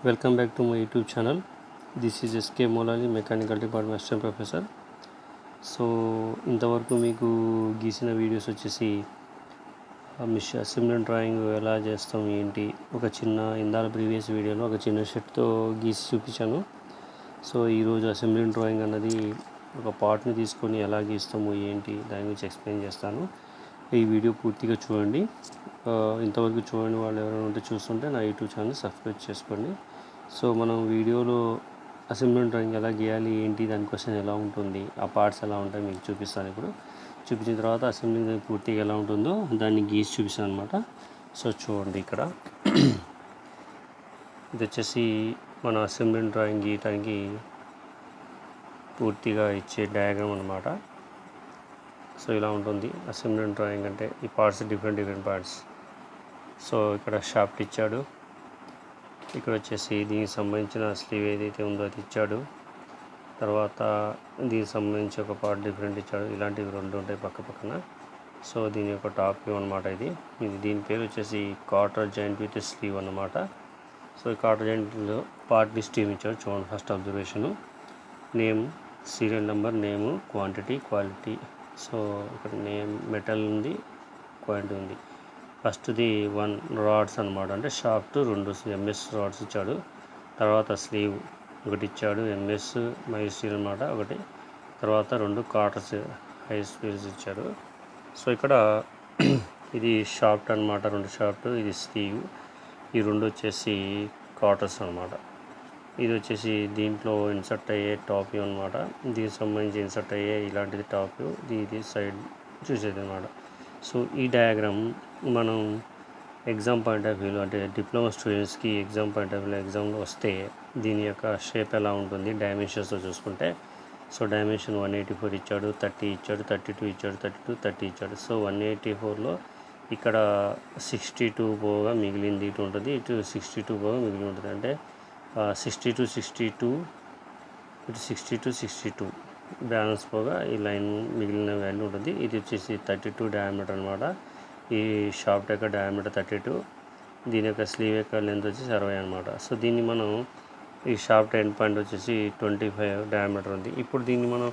Welcome back to my YouTube channel. This is SK Molali, Mechanical Department Assistant Professor. So ఇంతవరకు మీకు గీసిన videos వచ్చేసి assembly drawing ఎలా చేస్తాం ఏంటి ఒక చిన్న ఇందాల ప్రీవియస్ వీడియోలో ఒక చిన్న షెట్తో గీసి చూపించాను. సో ఈరోజు అసెంబ్లీ డ్రాయింగ్ అన్నది ఒక పార్ట్ని తీసుకొని ఎలా గీస్తాము ఏంటి దాని గురించి ఎక్స్ప్లెయిన్ చేస్తాను. ఈ వీడియో పూర్తిగా చూడండి. ఇంతవరకు చూడండి వాళ్ళు ఎవరైనా ఉంటే చూస్తుంటే నా యూట్యూబ్ ఛానల్ సబ్స్క్రైబ్ చేసుకోండి. సో మనం వీడియోలో అసెంబ్లీ డ్రాయింగ్ ఎలా గీయాలి ఏంటి దానికోసం ఎలా ఉంటుంది ఆ పార్ట్స్ ఎలా ఉంటాయి మీకు చూపిస్తాను. ఇప్పుడు చూపించిన తర్వాత అసెంబ్లీ డ్రాయింగ్ పూర్తిగా ఎలా ఉంటుందో దాన్ని గీసి చూపిస్తాను అనమాట. సో చూడండి, ఇక్కడ ఇది వచ్చేసి మన అసెంబ్లీ డ్రాయింగ్ గీయటానికి పూర్తిగా ఇచ్చే డయాగ్రామ్ అనమాట. సో ఇలా ఉంటుంది అసెంబ్లీ డ్రాయింగ్ అంటే ఈ పార్ట్స్ డిఫరెంట్ పార్ట్స్. సో ఇక్కడ షాఫ్ట్ ఇచ్చాడు, ఇక్కడ వచ్చేసి దీనికి సంబంధించిన స్లీవ్ ఏదైతే ఉందో అది ఇచ్చాడు, తర్వాత దీనికి సంబంధించి ఒక పార్ట్ డిఫరెంట్ ఇచ్చాడు. ఇలాంటివి రెండు ఉంటాయి పక్క పక్కన. సో దీని యొక్క టాప్ వ్యూ అనమాట. ఇది దీని పేరు వచ్చేసి కాటర్ జాయింట్ విత్ స్లీవ్ అన్నమాట. సో ఈ కాటర్ జాయింట్లో పార్ట్ని స్టీమ్ ఇచ్చాడు. చూడండి, ఫస్ట్ అబ్జర్వేషను name, serial number, name, quantity, quality. So ఇక్కడ నేమ్ మెటల్ ఉంది, క్వాంటిటీ ఉంది. ఫస్ట్ది 1 రాడ్స్ అనమాట, అంటే షాఫ్ట్ 2 ఎంఎస్ రాడ్స్ ఇచ్చాడు. తర్వాత స్లీవ్ ఒకటి ఇచ్చాడు, ఎంఎస్ మై స్టీల్ అనమాట ఒకటి. తర్వాత 2 కాటర్స్ హై స్పీడ్స్ ఇచ్చాడు. సో ఇక్కడ ఇది షాఫ్ట్ అనమాట, 2 షాఫ్ట్, ఇది స్లీవ్. ఈ 2 వచ్చేసి కాటర్స్ అనమాట. ఇది వచ్చేసి దీంట్లో ఇన్సర్ట్ అయ్యే టాప్ వ్యూ అనమాట. దీనికి సంబంధించి ఇన్సర్ట్ అయ్యే ఇలాంటిది టాప్ వ్యూ, ఇది సైడ్ చూసేది అనమాట. సో ఈ డయాగ్రామ్ మనం ఎగ్జామ్ పాయింట్ ఆఫ్ వ్యూలో, అంటే డిప్లొమా స్టూడెంట్స్కి ఎగ్జామ్ పాయింట్ ఆఫ్ వ్యూలో ఎగ్జామ్లో వస్తే దీని యొక్క షేప్ ఎలా ఉంటుంది డైమెన్షన్స్తో చూసుకుంటే. సో డైమెన్షన్ 184 ఇచ్చాడు, 30 ఇచ్చాడు, 32 ఇచ్చాడు, 32, 30 ఇచ్చాడు. సో 184లో ఇక్కడ 62 పోగా మిగిలింది ఇటు ఉంటుంది, ఇటు 62 పోగా మిగిలి ఉంటుంది. అంటే 62, 62, ఇటు 62, 62 బ్యాలెన్స్ పోగా ఈ లైన్ మిగిలిన వాల్యూ ఉంటుంది. ఇది వచ్చేసి 32 డయామీటర్ అనమాట. ఈ షాఫ్ట్ యొక్క డయామీటర్ 32, దీని యొక్క స్లీవ్ యొక్క లెంత్ వచ్చేసి 60 అనమాట. సో దీన్ని మనం ఈ షాఫ్ట్ ఎండ్ పాయింట్ వచ్చేసి 25 డయామీటర్ ఉంది. ఇప్పుడు దీన్ని మనం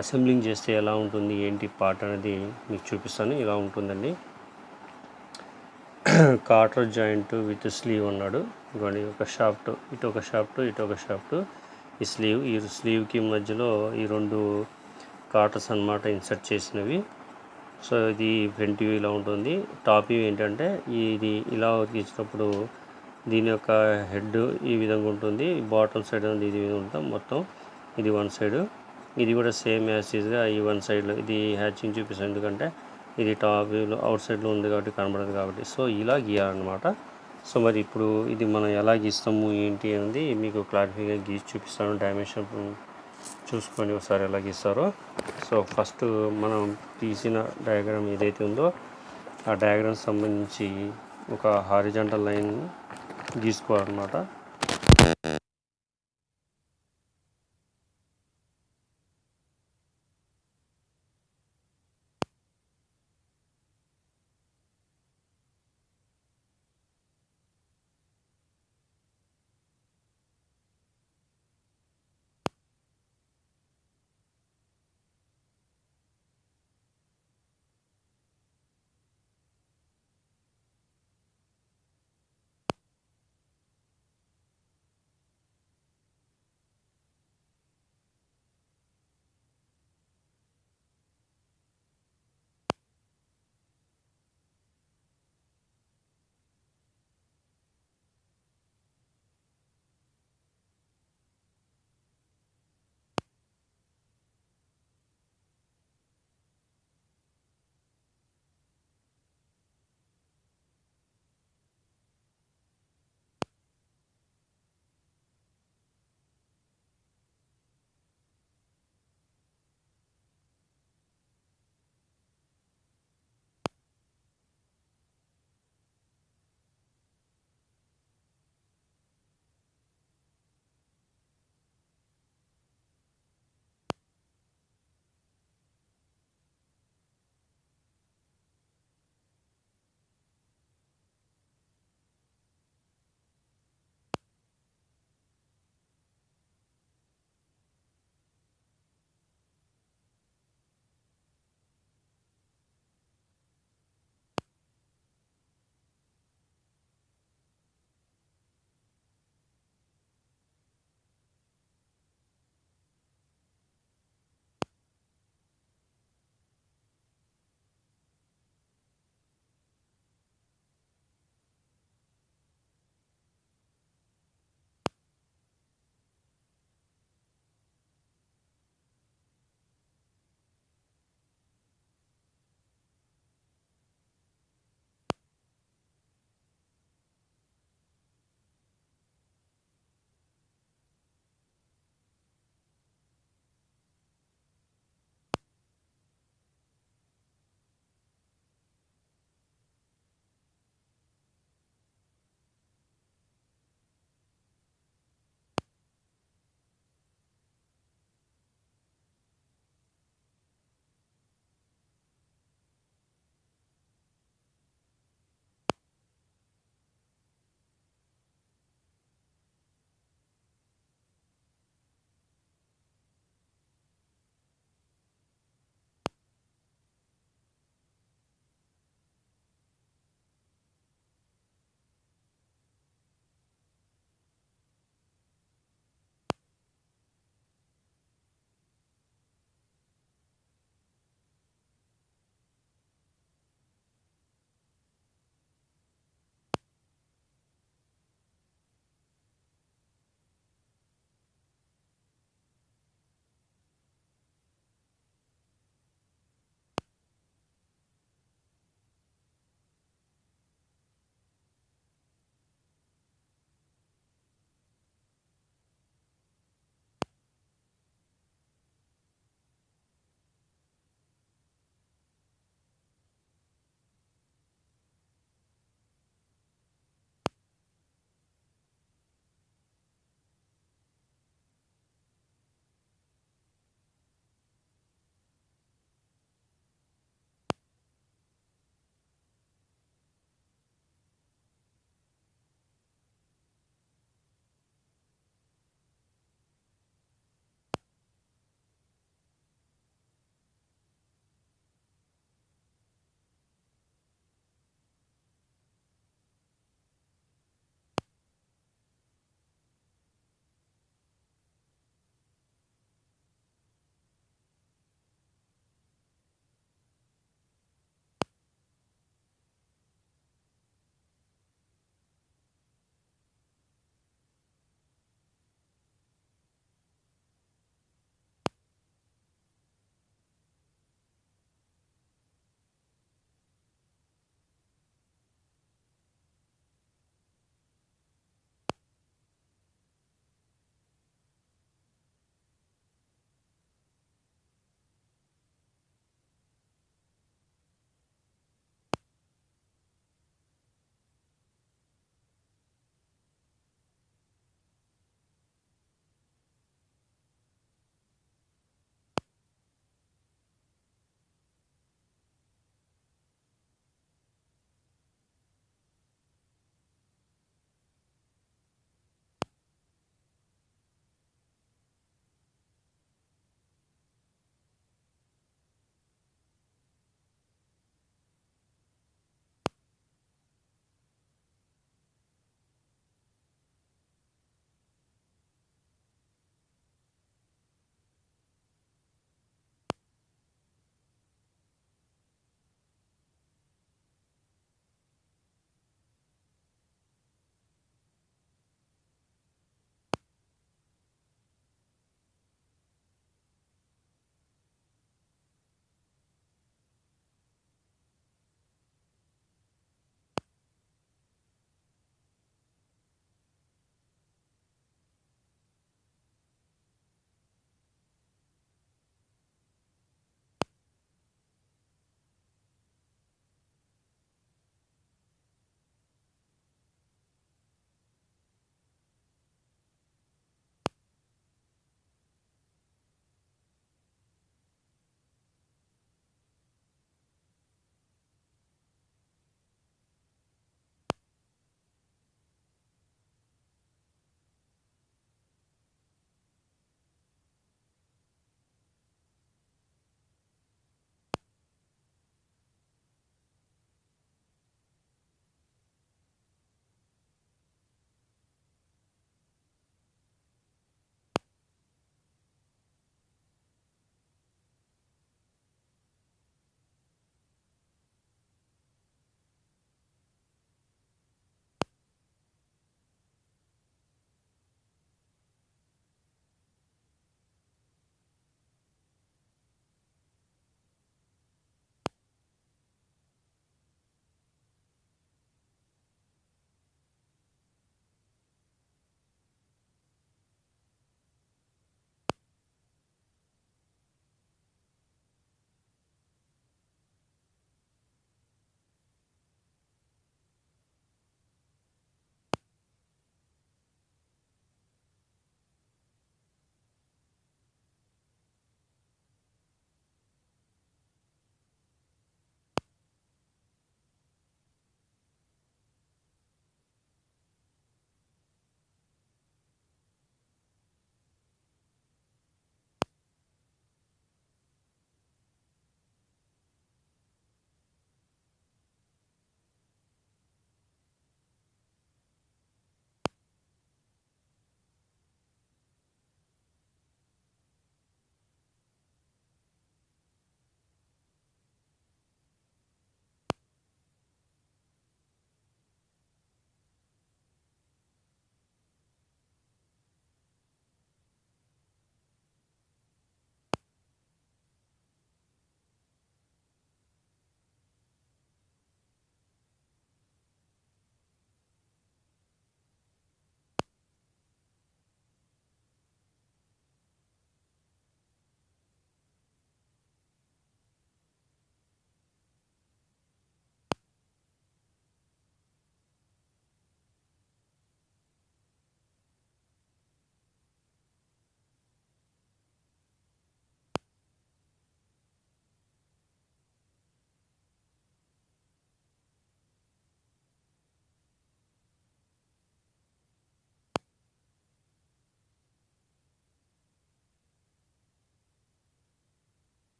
అసెంబ్లింగ్ చేస్తే ఎలా ఉంటుంది ఏంటి పార్ట్ అనేది మీకు చూపిస్తాను. ఇలా ఉంటుందండి. కాటర్ జాయింట్ విత్ స్లీవ్ అన్నాడు. ఇవ్వండి, ఒక షాఫ్ట్, ఇటు ఒక షాఫ్ట్, ఇటు ఒక షాఫ్ట్, ఈ స్లీవ్కి మధ్యలో ఈ 2 కాటర్స్ అన్నమాట ఇన్సర్ట్ చేసినవి. సో ఇది ఫ్రంట్ వ్యూ ఇలా ఉంటుంది. టాప్ వ్యూ ఏంటంటే ఇది ఇలా ఇచ్చినప్పుడు దీని యొక్క హెడ్ ఈ విధంగా ఉంటుంది, బాటమ్ సైడ్ అనేది ఇది ఉంటుంది. మొత్తం ఇది 1 సైడ్, ఇది కూడా సేమ్ యాసిడ్గా ఈ 1 సైడ్లో ఇది హ్యాచింగ్ చూపిస్తాను, ఎందుకంటే ఇది టాప్ వ్యూలో అవుట్ సైడ్లో ఉంది కాబట్టి కనబడదు కాబట్టి. సో ఇలా గీయాలన్నమాట. సో మరి ఇప్పుడు ఇది మనం ఎలా గీస్తాము ఏంటి అనేది మీకు క్లారిఫైగా గీసి చూపిస్తాను. డైమెన్షన్ చూసుకొని ఒకసారి ఎలా గీస్తారో. సో ఫస్ట్ మనం తీసిన డయాగ్రామ్ ఏదైతే ఉందో ఆ డయాగ్రామ్ సంబంధించి ఒక హారిజాంటల్ లైన్ గీసుకోవాలన్నమాట.